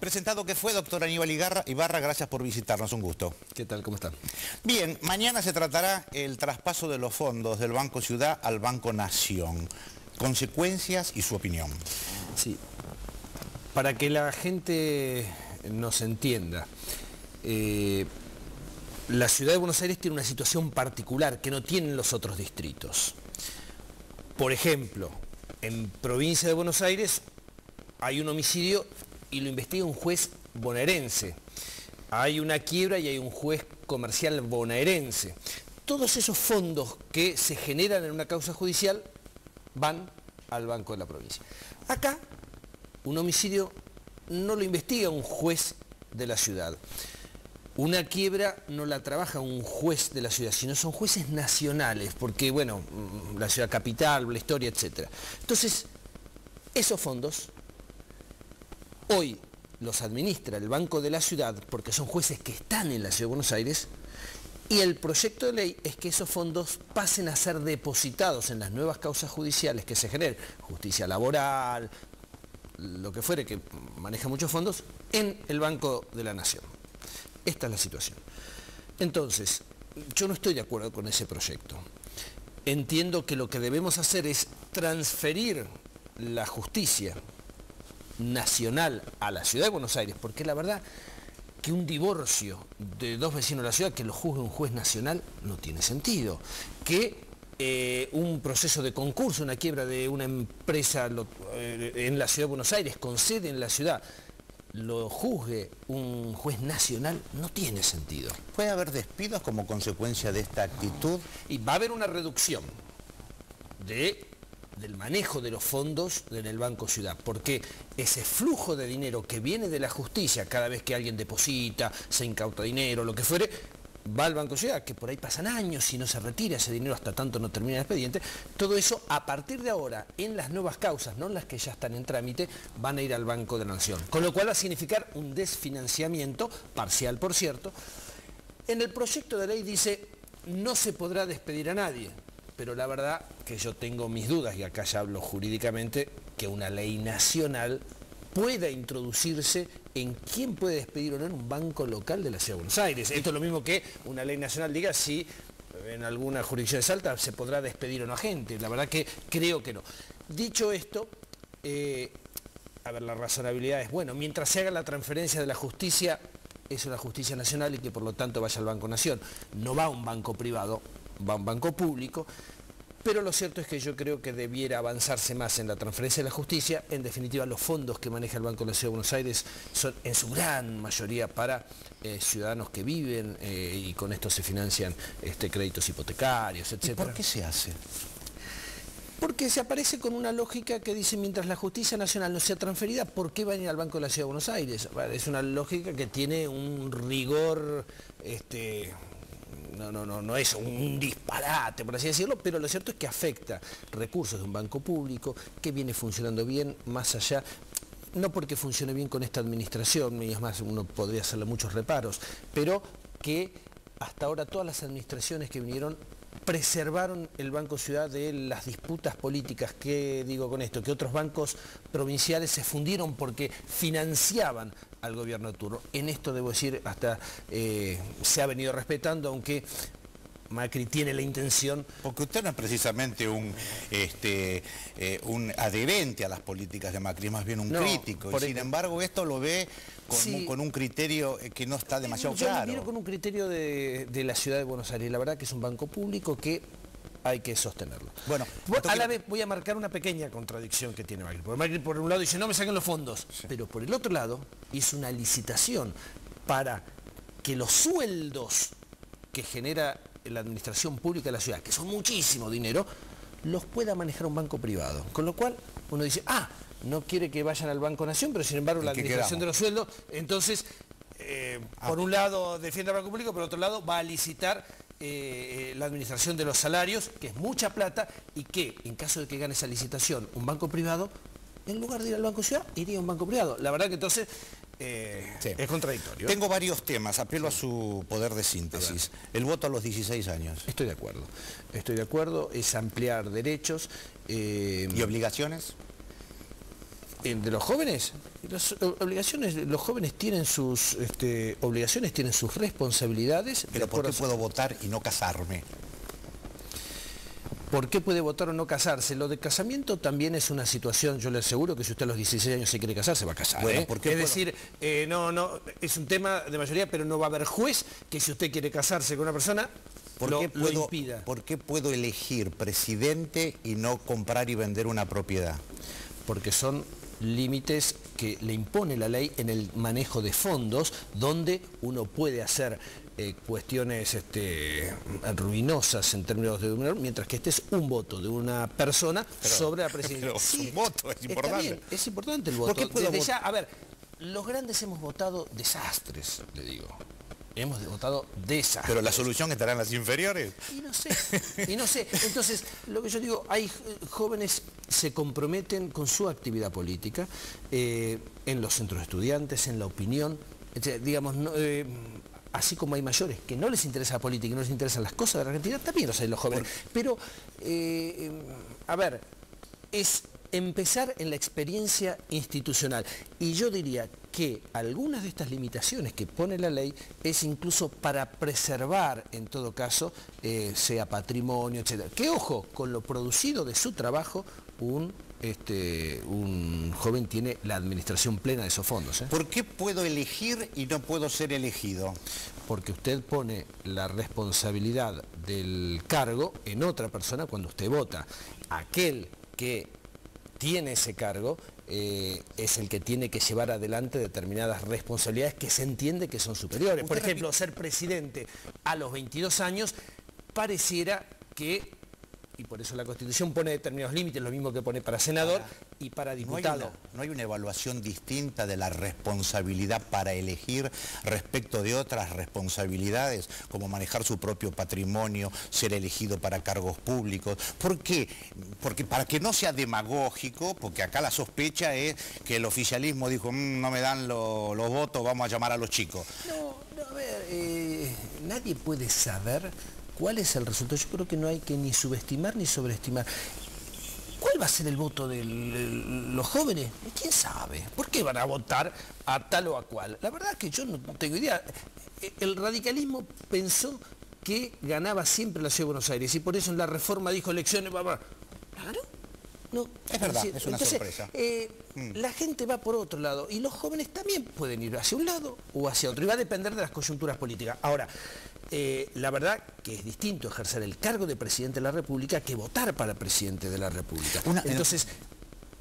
Presentado que fue, doctor Aníbal Ibarra, gracias por visitarnos, un gusto. ¿Qué tal? ¿Cómo están? Bien, mañana se tratará el traspaso de los fondos del Banco Ciudad al Banco Nación. Consecuencias y su opinión. Sí, para que la gente nos entienda, la Ciudad de Buenos Aires tiene una situación particular que no tienen los otros distritos. Por ejemplo, en provincia de Buenos Aires hay un homicidio y lo investiga un juez bonaerense. Hay una quiebra y hay un juez comercial bonaerense. Todos esos fondos que se generan en una causa judicial van al Banco de la Provincia. Acá, un homicidio no lo investiga un juez de la ciudad. Una quiebra no la trabaja un juez de la ciudad, sino son jueces nacionales, porque, bueno, la ciudad capital, la historia, etc. Entonces, esos fondos hoy los administra el Banco de la Ciudad, porque son jueces que están en la Ciudad de Buenos Aires, y el proyecto de ley es que esos fondos pasen a ser depositados en las nuevas causas judiciales que se generen, justicia laboral, lo que fuere que maneja muchos fondos, en el Banco de la Nación. Esta es la situación. Entonces, yo no estoy de acuerdo con ese proyecto. Entiendo que lo que debemos hacer es transferir la justicia nacional a la Ciudad de Buenos Aires, porque la verdad que un divorcio de dos vecinos de la ciudad que lo juzgue un juez nacional no tiene sentido. Que un proceso de concurso, una quiebra de una empresa en la Ciudad de Buenos Aires, con sede en la ciudad, lo juzgue un juez nacional, no tiene sentido. ¿Puede haber despidos como consecuencia de esta actitud? Y va a haber una reducción del manejo de los fondos en el Banco Ciudad, porque ese flujo de dinero que viene de la justicia, cada vez que alguien deposita, se incauta dinero, lo que fuere, va al Banco Ciudad, que por ahí pasan años y no se retira ese dinero hasta tanto no termina el expediente. Todo eso, a partir de ahora, en las nuevas causas, no en las que ya están en trámite, van a ir al Banco de la Nación. Con lo cual va a significar un desfinanciamiento, parcial por cierto. En el proyecto de ley dice, no se podrá despedir a nadie. Pero la verdad que yo tengo mis dudas, y acá ya hablo jurídicamente, que una ley nacional pueda introducirse en quién puede despedir o no en un banco local de la Ciudad de Buenos Aires. Esto es lo mismo que una ley nacional diga si en alguna jurisdicción de Salta se podrá despedir o no a gente. La verdad que creo que no. Dicho esto, a ver, la razonabilidad es, bueno, mientras se haga la transferencia de la justicia, es una justicia nacional y que por lo tanto vaya al Banco Nación. No va a un banco privado, va a un banco público, pero lo cierto es que yo creo que debiera avanzarse más en la transferencia de la justicia. En definitiva, los fondos que maneja el Banco de la Ciudad de Buenos Aires son en su gran mayoría para ciudadanos que viven y con esto se financian créditos hipotecarios, etc. ¿Y por qué se hace? Porque se aparece con una lógica que dice, mientras la justicia nacional no sea transferida, ¿por qué va a ir al Banco de la Ciudad de Buenos Aires? Es una lógica que tiene un rigor, no es un disparate, por así decirlo, pero lo cierto es que afecta recursos de un banco público que viene funcionando bien más allá, no porque funcione bien con esta administración, y es más, uno podría hacerle muchos reparos, pero que hasta ahora todas las administraciones que vinieron preservaron el Banco Ciudad de las disputas políticas. ¿Qué digo con esto? Que otros bancos provinciales se fundieron porque financiaban al gobierno de turno. En esto, debo decir, hasta se ha venido respetando, aunque Macri tiene la intención... Porque usted no es precisamente un adherente a las políticas de Macri, es más bien un crítico. Y sin embargo, esto lo ve con un criterio que no está demasiado claro. Yo lo miro con un criterio de la Ciudad de Buenos Aires. La verdad que es un banco público que hay que sostenerlo. Bueno, a la vez voy a marcar una pequeña contradicción que tiene Macri. Porque Macri por un lado dice, no me saquen los fondos. Sí. Pero por el otro lado hizo una licitación para que los sueldos que genera la administración pública de la ciudad, que son muchísimo dinero, los pueda manejar un banco privado. Con lo cual uno dice, no quiere que vayan al Banco Nación, pero sin embargo la administración de los sueldos, entonces, por un lado defiende al banco público, por otro lado va a licitar la administración de los salarios, que es mucha plata, y que en caso de que gane esa licitación un banco privado, en lugar de ir al Banco Ciudad, iría a un banco privado. La verdad que entonces es contradictorio. Tengo varios temas, apelo a su poder de síntesis. El voto a los 16 años. Estoy de acuerdo, es ampliar derechos. ¿Y obligaciones? de los jóvenes, las obligaciones, los jóvenes tienen sus obligaciones, tienen sus responsabilidades. Pero ¿por qué puedo votar y no casarme? ¿Por qué puede votar o no casarse? Lo de casamiento también es una situación, yo le aseguro que si usted a los 16 años se quiere casar, se va a casar. Bueno, ¿por qué es decir, no, es un tema de mayoría, pero no va a haber juez que si usted quiere casarse con una persona, lo impida. ¿Por qué puedo elegir presidente y no comprar y vender una propiedad? Porque son límites que le impone la ley en el manejo de fondos, donde uno puede hacer cuestiones ruinosas en términos de dinero, mientras que este es un voto de una persona sobre la presidencia. Pero sí, un voto, es importante. Bien, es importante el voto. ¿Por qué puedo Desde ya, a ver, los grandes hemos votado desastres, le digo. Hemos votado desastres. ¿Pero la solución estará en las inferiores? Y no sé. Entonces, lo que yo digo, hay jóvenes se comprometen con su actividad política en los centros de estudiantes, en la opinión, digamos, así como hay mayores que no les interesa la política y no les interesan las cosas de la Argentina, también los hay los jóvenes. Pero, a ver, es empezar en la experiencia institucional. Y yo diría que algunas de estas limitaciones que pone la ley es incluso para preservar, en todo caso, sea patrimonio, etc. Que ojo, con lo producido de su trabajo, un joven tiene la administración plena de esos fondos. ¿Por qué puedo elegir y no puedo ser elegido? Porque usted pone la responsabilidad del cargo en otra persona cuando usted vota. Aquel que tiene ese cargo es el que tiene que llevar adelante determinadas responsabilidades que se entiende que son superiores. Por ejemplo, ser presidente a los 22 años pareciera que, y por eso la Constitución pone determinados límites, lo mismo que pone para senador y para diputado. ¿No hay una evaluación distinta de la responsabilidad para elegir respecto de otras responsabilidades, como manejar su propio patrimonio, ser elegido para cargos públicos? ¿Por qué? Porque para que no sea demagógico, porque acá la sospecha es que el oficialismo dijo, no me dan los votos, vamos a llamar a los chicos. No, a ver, nadie puede saber ¿cuál es el resultado? Yo creo que no hay que ni subestimar ni sobreestimar. ¿Cuál va a ser el voto de los jóvenes? ¿Quién sabe? ¿Por qué van a votar a tal o a cual? La verdad es que yo no tengo idea. El radicalismo pensó que ganaba siempre la Ciudad de Buenos Aires y por eso en la reforma dijo elecciones, Claro. No, es verdad, es una sorpresa. La gente va por otro lado y los jóvenes también pueden ir hacia un lado o hacia otro y va a depender de las coyunturas políticas. Ahora, la verdad que es distinto ejercer el cargo de presidente de la República que votar para presidente de la República. Entonces,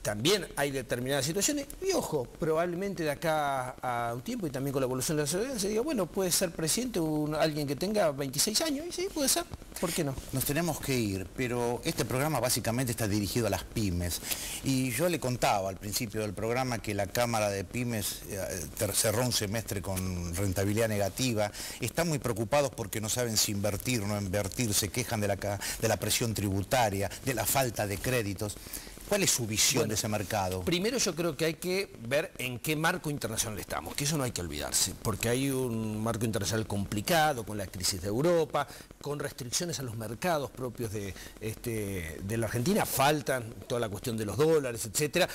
también hay determinadas situaciones, y ojo, probablemente de acá a un tiempo y también con la evolución de la sociedad se diga, bueno, puede ser presidente alguien que tenga 26 años, y sí, puede ser, ¿por qué no? Nos tenemos que ir, pero este programa básicamente está dirigido a las pymes, y yo le contaba al principio del programa que la Cámara de Pymes cerró un semestre con rentabilidad negativa, están muy preocupados porque no saben si invertir o no invertir, se quejan de la presión tributaria, de la falta de créditos. ¿Cuál es su visión de ese mercado? Primero yo creo que hay que ver en qué marco internacional estamos, que eso no hay que olvidarse, porque hay un marco internacional complicado, con la crisis de Europa, con restricciones a los mercados propios de la Argentina, faltan toda la cuestión de los dólares, etcétera.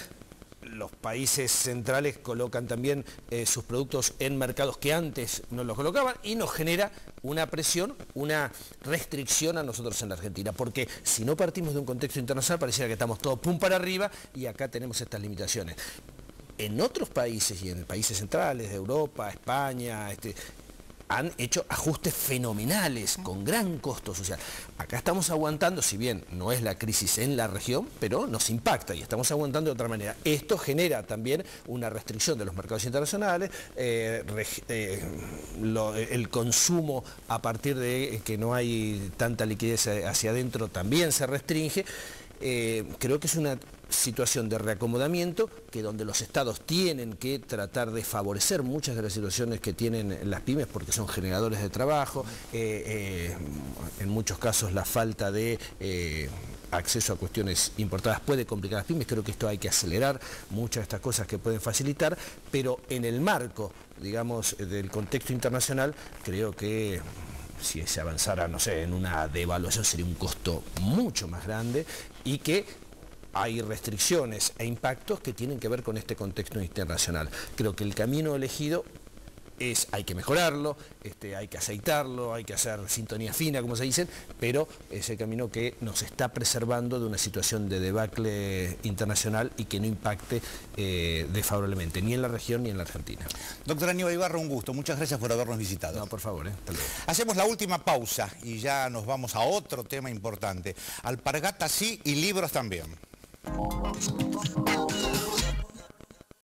Los países centrales colocan también sus productos en mercados que antes no los colocaban y nos genera una presión, una restricción a nosotros en la Argentina, porque si no partimos de un contexto internacional pareciera que estamos todos pum para arriba y acá tenemos estas limitaciones. En otros países y en países centrales de Europa, España, han hecho ajustes fenomenales con gran costo social. Acá estamos aguantando, si bien no es la crisis en la región, pero nos impacta y estamos aguantando de otra manera. Esto genera también una restricción de los mercados internacionales, el consumo a partir de que no hay tanta liquidez hacia adentro también se restringe. Creo que es una situación de reacomodamiento que donde los estados tienen que tratar de favorecer muchas de las situaciones que tienen las pymes porque son generadores de trabajo, en muchos casos la falta de acceso a cuestiones importadas puede complicar a las pymes, creo que esto hay que acelerar muchas de estas cosas que pueden facilitar, pero en el marco, digamos, del contexto internacional, creo que si se avanzara, no sé, en una devaluación sería un costo mucho más grande y que, por supuesto, hay que tratar de favorecer muchas de las situaciones que tienen las pymes porque son generadores de trabajo, en muchos casos la falta de acceso a cuestiones importadas puede complicar a las pymes, creo que esto hay que acelerar muchas de estas cosas que pueden facilitar, pero en el marco, digamos, del contexto internacional, creo que si se avanzara, no sé, en una devaluación sería un costo mucho más grande y que hay restricciones e impactos que tienen que ver con este contexto internacional. Creo que el camino elegido hay que mejorarlo, hay que aceitarlo, hay que hacer sintonía fina, como se dicen, pero es el camino que nos está preservando de una situación de debacle internacional y que no impacte desfavorablemente, ni en la región ni en la Argentina. Doctor Aníbal Ibarra, un gusto. Muchas gracias por habernos visitado. No, por favor, hasta luego. Hacemos la última pausa y ya nos vamos a otro tema importante. Alpargatas sí y libros también.